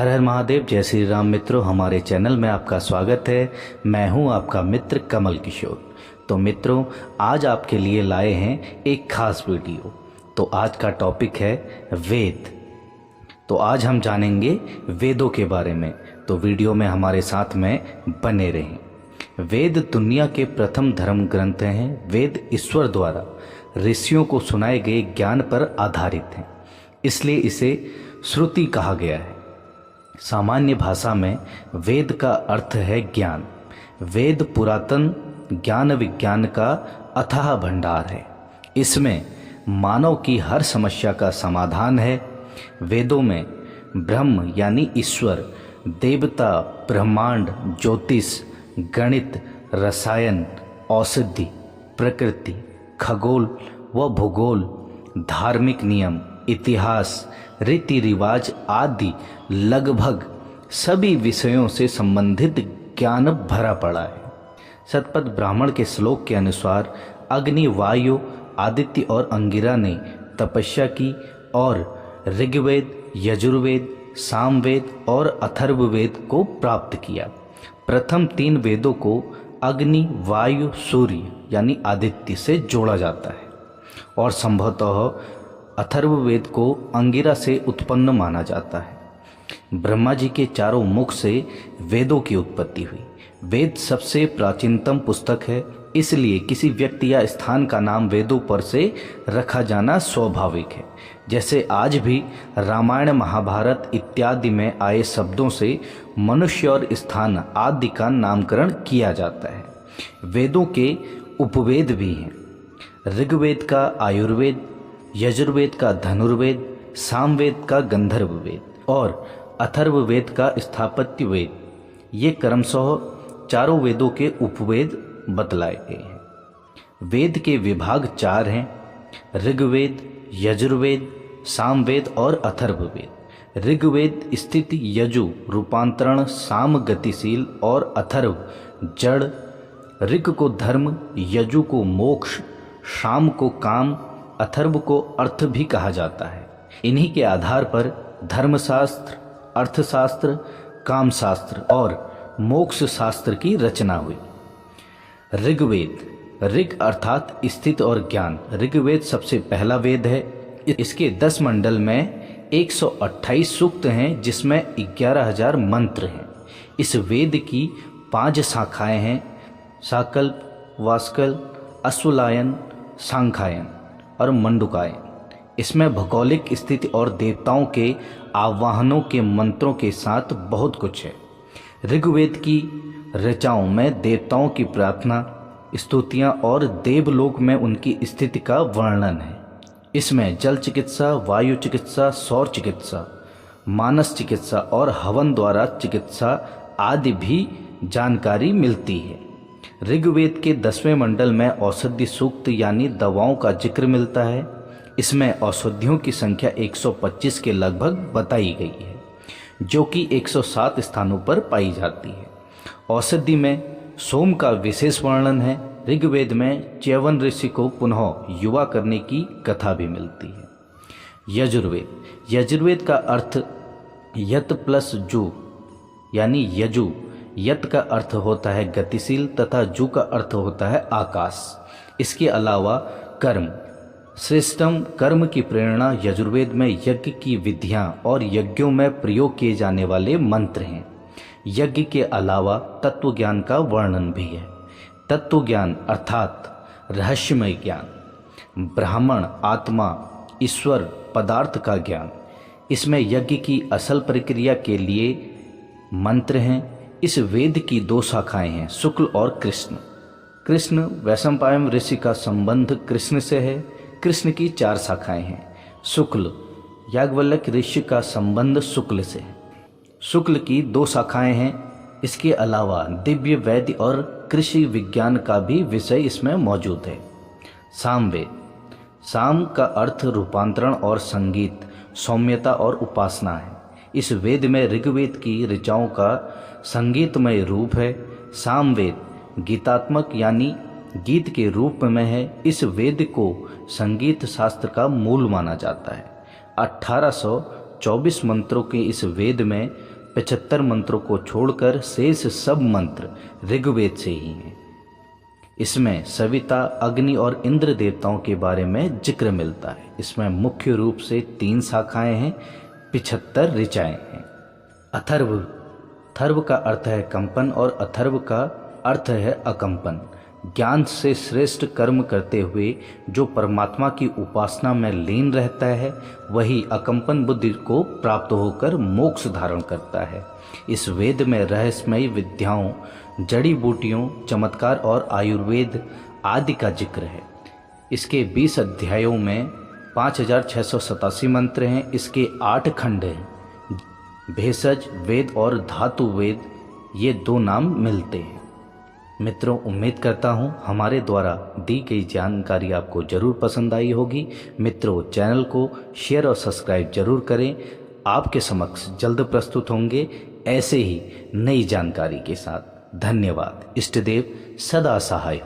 हर हर महादेव। जय श्री राम मित्रों, हमारे चैनल में आपका स्वागत है। मैं हूं आपका मित्र कमल किशोर। तो मित्रों, आज आपके लिए लाए हैं एक खास वीडियो। तो आज का टॉपिक है वेद। तो आज हम जानेंगे वेदों के बारे में। तो वीडियो में हमारे साथ में बने रहें। वेद दुनिया के प्रथम धर्म ग्रंथ हैं। वेद ईश्वर द्वारा ऋषियों को सुनाए गए ज्ञान पर आधारित हैं, इसलिए इसे श्रुति कहा गया है। सामान्य भाषा में वेद का अर्थ है ज्ञान। वेद पुरातन ज्ञान विज्ञान का अथाह भंडार है। इसमें मानव की हर समस्या का समाधान है। वेदों में ब्रह्म यानी ईश्वर, देवता, ब्रह्मांड, ज्योतिष, गणित, रसायन, औषधि, प्रकृति, खगोल व भूगोल, धार्मिक नियम, इतिहास, रीति रिवाज आदि लगभग सभी विषयों से संबंधित ज्ञान भरा पड़ा है। शतपथ ब्राह्मण के श्लोक के अनुसार अग्नि, वायु, आदित्य और अंगिरा ने तपस्या की और ऋग्वेद, यजुर्वेद, सामवेद और अथर्ववेद को प्राप्त किया। प्रथम तीन वेदों को अग्नि, वायु, सूर्य यानी आदित्य से जोड़ा जाता है और संभवतः अथर्ववेद को अंगिरा से उत्पन्न माना जाता है। ब्रह्मा जी के चारों मुख से वेदों की उत्पत्ति हुई। वेद सबसे प्राचीनतम पुस्तक है, इसलिए किसी व्यक्ति या स्थान का नाम वेदों पर से रखा जाना स्वाभाविक है। जैसे आज भी रामायण, महाभारत इत्यादि में आए शब्दों से मनुष्य और स्थान आदि का नामकरण किया जाता है। वेदों के उपवेद भी हैं। ऋग्वेद का आयुर्वेद, यजुर्वेद का धनुर्वेद, सामवेद का गंधर्व वेद और अथर्ववेद का स्थापत्य वेद, ये क्रमशः चारों वेदों के उपवेद बतलाए गए हैं। वेद के विभाग चार हैं: ऋग्वेद, यजुर्वेद, सामवेद और अथर्ववेद। ऋग्वेद स्थिति यजु रूपांतरण, साम गतिशील और अथर्व जड़। ऋग को धर्म, यजु को मोक्ष, साम को काम, अथर्व को अर्थ भी कहा जाता है। इन्हीं के आधार पर धर्मशास्त्र, अर्थशास्त्र, कामशास्त्र और मोक्ष शास्त्र की रचना हुई। ऋग्वेद, ऋग अर्थात स्थित और ज्ञान। ऋग्वेद सबसे पहला वेद है। इसके 10 मंडल में 128 सूक्त हैं, जिसमें 11,000 मंत्र हैं। इस वेद की 5 शाखाएं हैं: शाकल्प, वास्कल, अश्वलायन, सांख्यायन और मंडूकायन। इसमें भौगोलिक स्थिति और देवताओं के आवाहनों के मंत्रों के साथ बहुत कुछ है। ऋग्वेद की ऋचाओं में देवताओं की प्रार्थना, स्तुतियाँ और देवलोक में उनकी स्थिति का वर्णन है। इसमें जल चिकित्सा, वायु चिकित्सा, सौर चिकित्सा, मानस चिकित्सा और हवन द्वारा चिकित्सा आदि भी जानकारी मिलती है। ऋग्वेद के 10वें मंडल में औषधि सूक्त यानी दवाओं का जिक्र मिलता है। इसमें औषधियों की संख्या 125 के लगभग बताई गई है, जो कि 107 स्थानों पर पाई जाती है। औषधि में सोम का विशेष वर्णन है। ऋग्वेद में च्यवन ऋषि को पुनः युवा करने की कथा भी मिलती है। यजुर्वेद, यजुर्वेद का अर्थ यत प्लस जु यानी यजु। यत का अर्थ होता है गतिशील तथा जु का अर्थ होता है आकाश। इसके अलावा कर्म, श्रेष्ठम कर्म की प्रेरणा। यजुर्वेद में यज्ञ की विधियां और यज्ञों में प्रयोग किए जाने वाले मंत्र हैं। यज्ञ के अलावा तत्व ज्ञान का वर्णन भी है। तत्व ज्ञान अर्थात रहस्यमय ज्ञान, ब्राह्मण, आत्मा, ईश्वर, पदार्थ का ज्ञान। इसमें यज्ञ की असल प्रक्रिया के लिए मंत्र हैं। इस वेद की 2 शाखाएं हैं, शुक्ल और कृष्ण। कृष्ण, वैशंपायन ऋषि का संबंध कृष्ण से है। कृष्ण की 4 शाखाएं हैं। शुक्ल, याज्ञवल्क्य ऋषि का संबंध शुक्ल से है। शुक्ल की 2 शाखाएं हैं। इसके अलावा दिव्य, वैद्य और कृषि विज्ञान का भी विषय इसमें मौजूद है। सामवेद, साम का अर्थ रूपांतरण और संगीत, सौम्यता और उपासना है। इस वेद में ऋग्वेद की ऋचाओं का संगीतमय रूप है। सामवेद गीतात्मक यानी गीत के रूप में है। इस वेद को संगीत शास्त्र का मूल माना जाता है। 1800 24 मंत्रों के इस वेद में 75 मंत्रों को छोड़कर शेष सब मंत्र ऋग्वेद से ही हैं। इसमें सविता, अग्नि और इंद्र देवताओं के बारे में जिक्र मिलता है। इसमें मुख्य रूप से 3 शाखाएं हैं, 75 ऋचाएं हैं। अथर्व, थर्व का अर्थ है कंपन और अथर्व का अर्थ है अकंपन। ज्ञान से श्रेष्ठ कर्म करते हुए जो परमात्मा की उपासना में लीन रहता है वही अकंपन बुद्धि को प्राप्त होकर मोक्ष धारण करता है। इस वेद में रहस्यमयी विद्याओं, जड़ी बूटियों, चमत्कार और आयुर्वेद आदि का जिक्र है। इसके 20 अध्यायों में 5687 मंत्र हैं। इसके 8 खंड हैं। भेषज वेद और धातु वेद, ये 2 नाम मिलते हैं। मित्रों, उम्मीद करता हूँ हमारे द्वारा दी गई जानकारी आपको ज़रूर पसंद आई होगी। मित्रों, चैनल को शेयर और सब्सक्राइब जरूर करें। आपके समक्ष जल्द प्रस्तुत होंगे ऐसे ही नई जानकारी के साथ। धन्यवाद। इष्टदेव सदा सहाय।